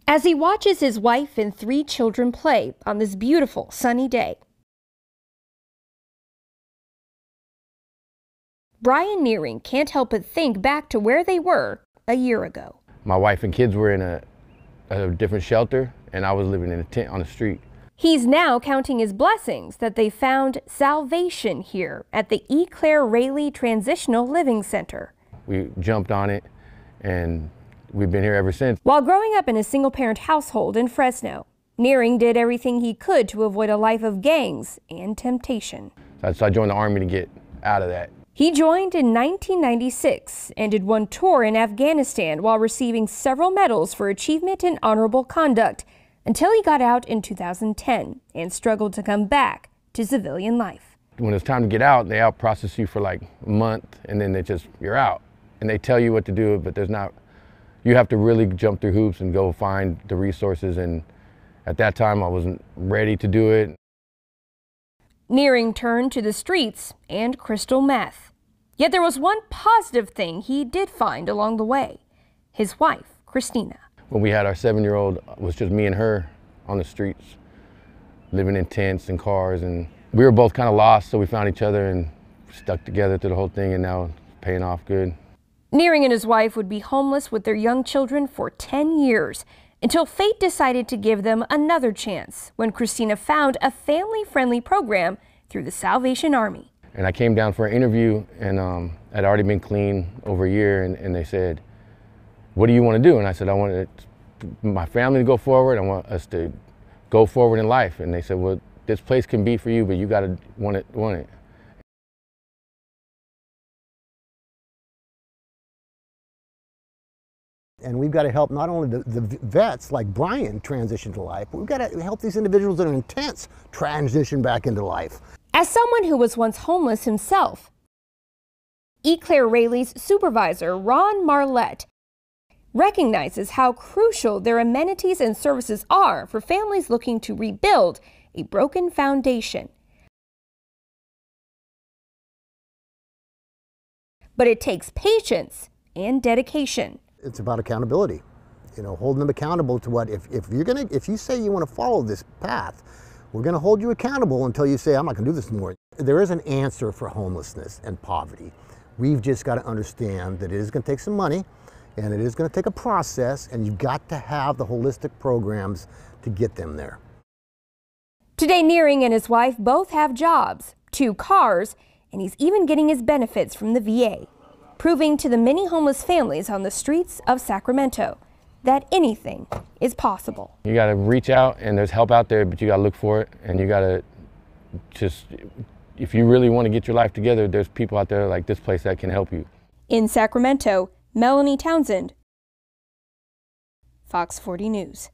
as he watches his wife and 3 children play on this beautiful sunny day. Brian Nearing can't help but think back to where they were a year ago. My wife and kids were in a different shelter, and I was living in a tent on the street. He's now counting his blessings that they found salvation here at the E. Claire Raley Transitional Living Center. We jumped on it, and we've been here ever since. While growing up in a single-parent household in Fresno, Nearing did everything he could to avoid a life of gangs and temptation. So I joined the Army to get out of that. He joined in 1996 and did 1 tour in Afghanistan while receiving several medals for achievement and honorable conduct until he got out in 2010 and struggled to come back to civilian life. When it's time to get out, they out-process you for like a month, and then you're out. And they tell you what to do, but you have to really jump through hoops and go find the resources, and at that time I wasn't ready to do it. Nearing turned to the streets and crystal meth. Yet there was one positive thing he did find along the way: his wife, Christina. When we had our 7-year-old, it was just me and her on the streets, living in tents and cars, and we were both kind of lost, so we found each other and stuck together through the whole thing, and now it's paying off good. Nearing and his wife would be homeless with their young children for 10 years until fate decided to give them another chance when Christina found a family-friendly program through the Salvation Army. And I came down for an interview, and I'd already been clean over a year, and they said, "What do you want to do?" And I said, "I want my family to go forward. I want us to go forward in life." And they said, "Well, this place can be for you, but you got to want it." And we've got to help not only the vets like Brian transition to life, but we've got to help these individuals that are in tents transition back into life. As someone who was once homeless himself, E. Claire Raley's supervisor, Ron Marlette, recognizes how crucial their amenities and services are for families looking to rebuild a broken foundation. But it takes patience and dedication. It's about accountability, holding them accountable to what, if you say you want to follow this path, we're going to hold you accountable until you say, I'm not going to do this anymore. There is an answer for homelessness and poverty. We've just got to understand that it is going to take some money, and it is going to take a process, and you've got to have the holistic programs to get them there. Today, Nearing and his wife both have jobs, 2 cars, and he's even getting his benefits from the VA, proving to the many homeless families on the streets of Sacramento that anything is possible. You got to reach out, and there's help out there, but you got to look for it, and you got to if you really want to get your life together, there's people out there like this place that can help you. In Sacramento, Melanie Townsend, Fox 40 News.